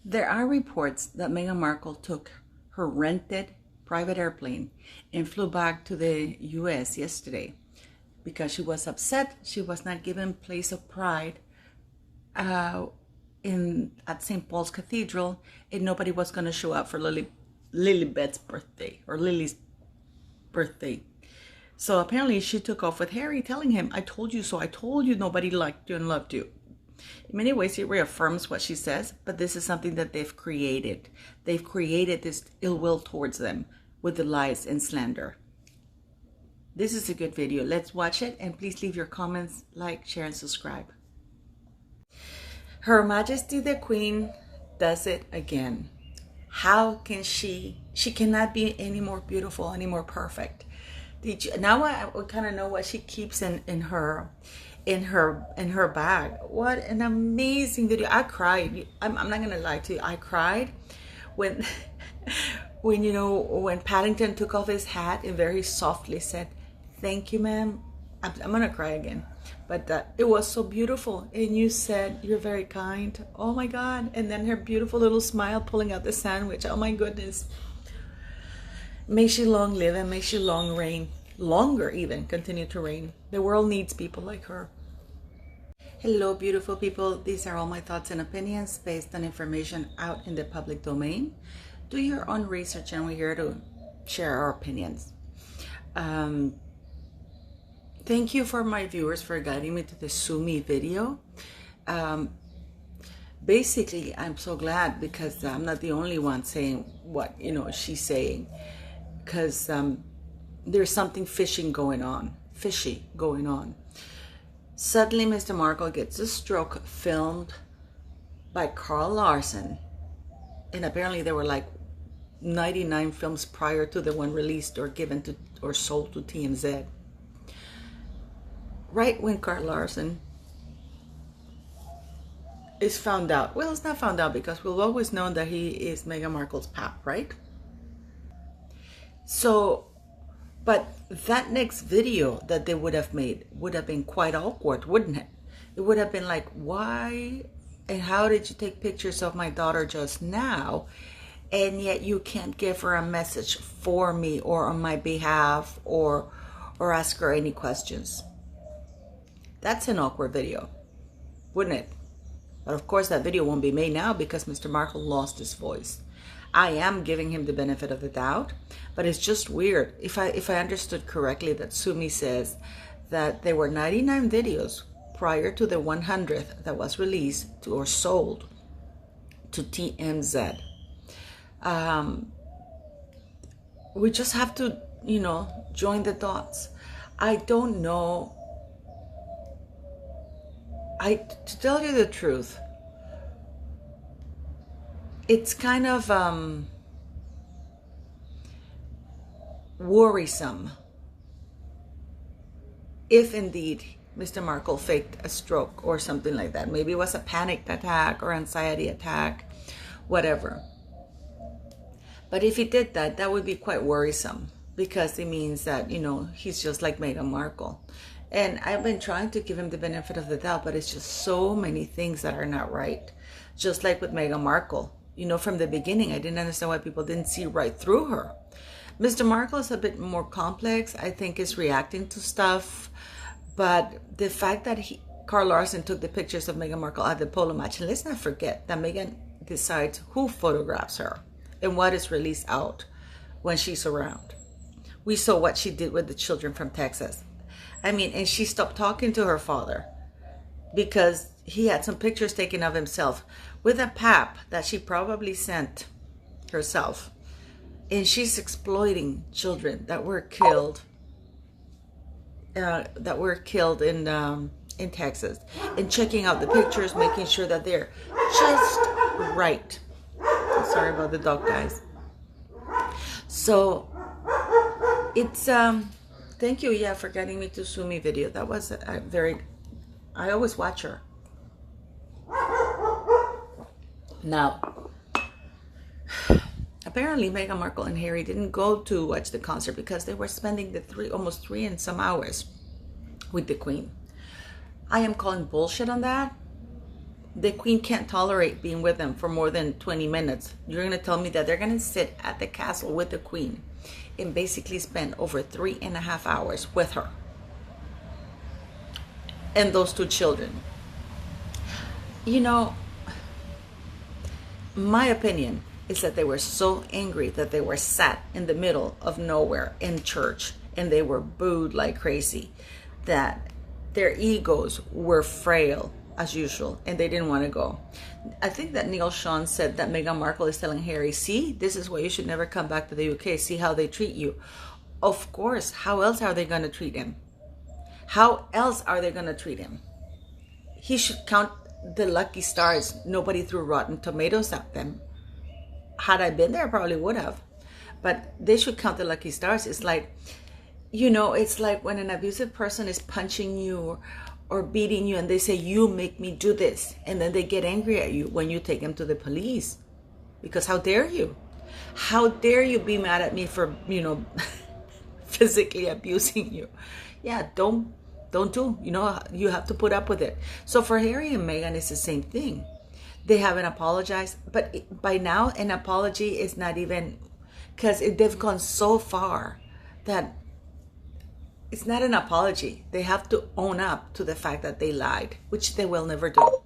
There are reports that Meghan Markle took her rented private airplane and flew back to the US yesterday because she was upset she was not given place of pride at St. Paul's Cathedral, and nobody was going to show up for Lilibet's birthday, or Lily's birthday. So apparently she took off with Harry, telling him, "I told you so. I told you nobody liked you and loved you." In many ways, it reaffirms what she says, but this is something that they've created. They've created this ill will towards them with the lies and slander. This is a good video. Let's watch it, and please leave your comments, like, share, and subscribe. Her Majesty the Queen does it again. How can she cannot be any more beautiful, any more perfect. Now I kind of know what she keeps in her bag. What an amazing video. I cried. I'm not gonna lie to you. I cried when when Paddington took off his hat and very softly said, "Thank you, ma'am." I'm gonna cry again, but it was so beautiful. And you said, "You're very kind." Oh my God. And then her beautiful little smile pulling out the sandwich. Oh my goodness. May she long live, and may she long reign, longer even, continue to reign. The world needs people like her. Hello, beautiful people. These are all my thoughts and opinions based on information out in the public domain. Do your own research, and we're here to share our opinions. Thank you for my viewers for guiding me to the Sue Me video. Basically, I'm so glad because I'm not the only one saying what she's saying, because there's something fishy going on. Suddenly, Mr. Markle gets a stroke filmed by Carl Larson, and apparently there were like 99 films prior to the one released or given to or sold to TMZ. Right when Carl Larson is found out, well, it's not found out because we've always known that he is Meghan Markle's pap, right? So, but that next video that they would have made would have been quite awkward, wouldn't it? It would have been like, why and how did you take pictures of my daughter just now, and yet you can't give her a message for me or on my behalf or ask her any questions? That's an awkward video, wouldn't it? But of course that video won't be made now because Mr. Markle lost his voice. I am giving him the benefit of the doubt, but it's just weird. If I understood correctly, that Sue Me says that there were 99 videos prior to the 100th that was released or sold to TMZ. We just have to, join the dots. I don't know. To tell you the truth, it's kind of worrisome if indeed Mr. Markle faked a stroke or something like that. Maybe it was a panic attack or anxiety attack, whatever. But if he did that, that would be quite worrisome because it means that, he's just like Meghan Markle. And I've been trying to give him the benefit of the doubt, but it's just so many things that are not right. Just like with Meghan Markle. From the beginning, I didn't understand why people didn't see right through her. Mr. Markle is a bit more complex. I think is reacting to stuff. But the fact that Carl Larson took the pictures of Meghan Markle at the polo match, and let's not forget that Meghan decides who photographs her and what is released out when she's around. We saw what she did with the children from Texas. And she stopped talking to her father because he had some pictures taken of himself with a pap that she probably sent herself. And she's exploiting children that were killed in Texas, and checking out the pictures, making sure that they're just right. I'm sorry about the dog, guys. So it's thank you, for getting me to Sue Me video. That was I always watch her. Now, apparently Meghan Markle and Harry didn't go to watch the concert because they were spending the almost 3 and some hours with the Queen. I am calling bullshit on that. The Queen can't tolerate being with them for more than 20 minutes. You're going to tell me that they're going to sit at the castle with the Queen and basically spend over 3.5 hours with her and those two children. You know, my opinion is that they were so angry that they were sat in the middle of nowhere in church and they were booed like crazy, that their egos were frail as usual and they didn't want to go. I think that Neil Sean said that Meghan Markle is telling Harry, see, this is why you should never come back to the UK. See how they treat you. Of course, how else are they going to treat him? How else are they going to treat him? He should count the lucky stars. Nobody threw rotten tomatoes at them. Had I been there, I probably would have. But they should count the lucky stars. It's like, you know, it's like when an abusive person is punching you or beating you and they say, you make me do this. And then they get angry at you when you take them to the police. Because how dare you? How dare you be mad at me for, you know, physically abusing you? Yeah, don't do, you know, you have to put up with it. So for Harry and Meghan, it's the same thing. They haven't apologized, but by now an apology is not even, because they've gone so far that it's not an apology. They have to own up to the fact that they lied, which they will never do.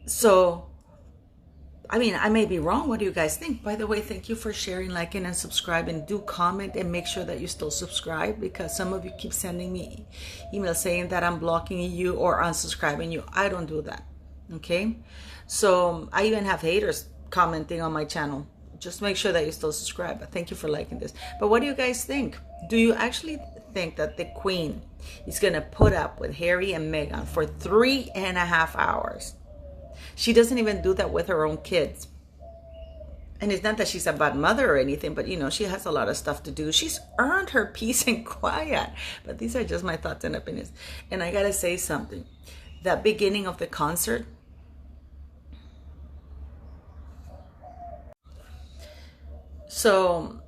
So I mean, I may be wrong. What do you guys think? By the way, thank you for sharing, liking, and subscribing. Do comment and make sure that you still subscribe, because some of you keep sending me emails saying that I'm blocking you or unsubscribing you. I don't do that. Okay? So I even have haters commenting on my channel. Just make sure that you still subscribe. But thank you for liking this. But what do you guys think? Do you actually think that the Queen is going to put up with Harry and Meghan for 3.5 hours? She doesn't even do that with her own kids. And it's not that she's a bad mother or anything, but, you know, she has a lot of stuff to do. She's earned her peace and quiet. But these are just my thoughts and opinions. And I got to say something. That beginning of the concert, so,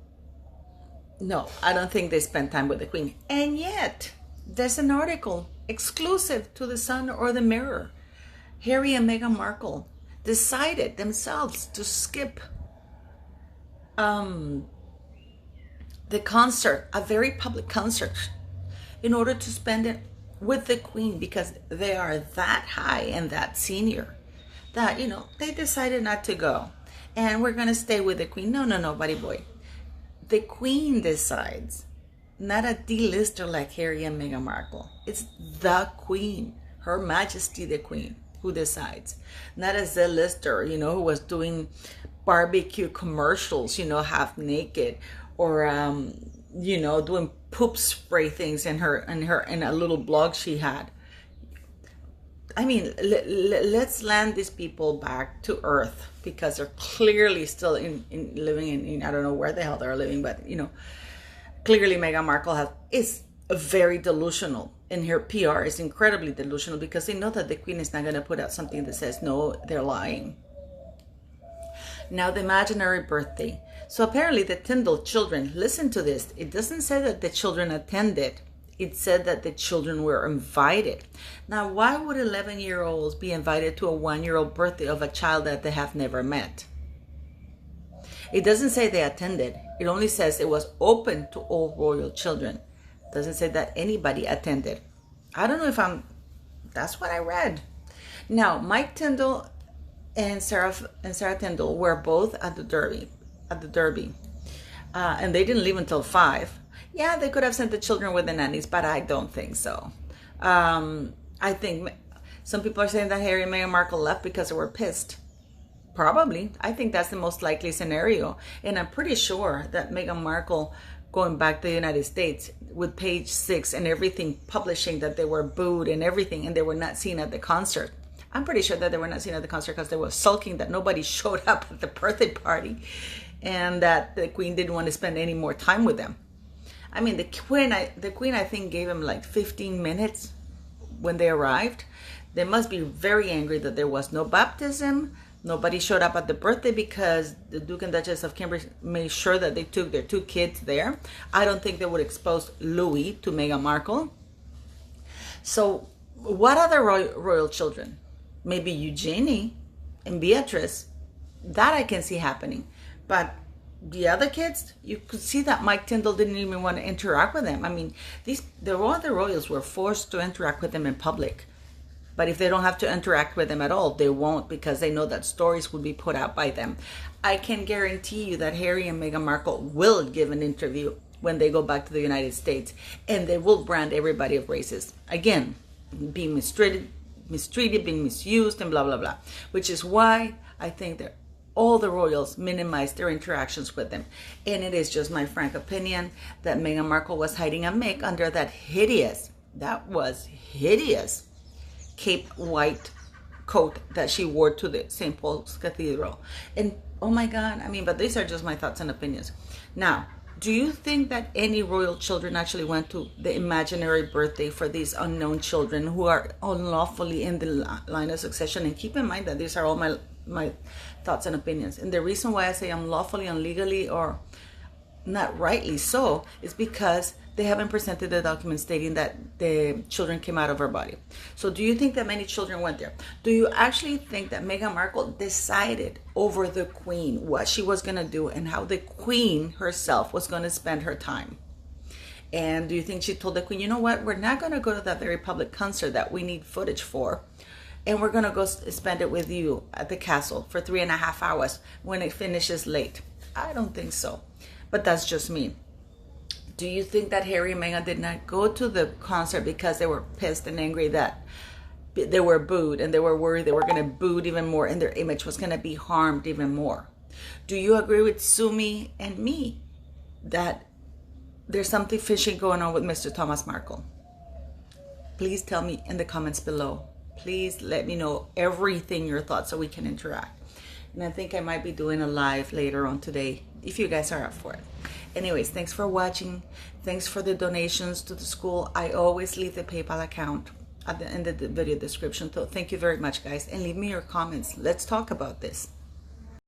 no, I don't think they spent time with the Queen. And yet, there's an article exclusive to The Sun or The Mirror. Harry and Meghan Markle decided themselves to skip the concert, a very public concert, in order to spend it with the Queen, because they are that high and that senior that, you know, they decided not to go. And we're going to stay with the Queen. No, buddy boy. The Queen decides, not a D-lister like Harry and Meghan Markle. It's the Queen, Her Majesty the Queen, who decides. Not a Z-lister, you know, who was doing barbecue commercials, you know, half naked, or you know, doing poop spray things in a little blog she had. I mean, let's land these people back to earth, because they're clearly still living in I don't know where the hell they're living, but, you know, clearly Meghan Markle is very delusional, and her PR is incredibly delusional, because they know that the Queen is not going to put out something that says, no, they're lying. Now, the imaginary birthday. So apparently the Tyndall children, listen to this. It doesn't say that the children attended. It said that the children were invited. Now, why would 11-year-olds be invited to a 1-year-old birthday of a child that they have never met? It doesn't say they attended. It only says it was open to all royal children. It doesn't say that anybody attended. I don't know if that's what I read. Now, Mike Tyndall and Sarah Tyndall were both at the Derby. And they didn't leave until 5. Yeah, they could have sent the children with the nannies, but I don't think so. I think some people are saying that Harry and Meghan Markle left because they were pissed. Probably. I think that's the most likely scenario. And I'm pretty sure that Meghan Markle, going back to the United States, with Page 6 and everything, publishing that they were booed and everything, and they were not seen at the concert. I'm pretty sure that they were not seen at the concert because they were sulking that nobody showed up at the birthday party, and that the Queen didn't want to spend any more time with them. I mean, the Queen, I think, gave them like 15 minutes when they arrived. They must be very angry that there was no baptism. Nobody showed up at the birthday because the Duke and Duchess of Cambridge made sure that they took their 2 kids there. I don't think they would expose Louis to Meghan Markle. So What other royal children? Maybe Eugenie and Beatrice. That I can see happening. But the other kids, you could see that Mike Tyndall didn't even want to interact with them. I mean, the other royals were forced to interact with them in public. But if they don't have to interact with them at all, they won't, because they know that stories would be put out by them. I can guarantee you that Harry and Meghan Markle will give an interview when they go back to the United States, and they will brand everybody of racist. Again, being mistreated, being misused, and blah, blah, blah. Which is why I think that all the royals minimize their interactions with them. And it is just my frank opinion that Meghan Markle was hiding a Mick under that hideous cape white coat that she wore to the St. Paul's Cathedral. And oh my God, I mean, but these are just my thoughts and opinions. Now, do you think that any royal children actually went to the imaginary birthday for these unknown children who are unlawfully in the line of succession? And keep in mind that these are all my thoughts and opinions. And the reason why I say unlawfully, illegally, or not rightly so, is because they haven't presented the document stating that the children came out of her body. So do you think that many children went there? Do you actually think that Meghan Markle decided over the Queen what she was going to do and how the Queen herself was going to spend her time? And do you think she told the Queen, you know what, we're not going to go to that very public concert that we need footage for, and we're going to go spend it with you at the castle for 3.5 hours when it finishes late? I don't think so. But that's just me. Do you think that Harry and Meghan did not go to the concert because they were pissed and angry that they were booed, and they were worried they were going to booed even more and their image was going to be harmed even more? Do you agree with Sumi and me that there's something fishy going on with Mr. Thomas Markle? Please tell me in the comments below. Please let me know everything, your thoughts, so we can interact. And I think I might be doing a live later on today, if you guys are up for it. Anyways, thanks for watching. Thanks for the donations to the school. I always leave the PayPal account at the end of the video description. So thank you very much, guys. And leave me your comments. Let's talk about this.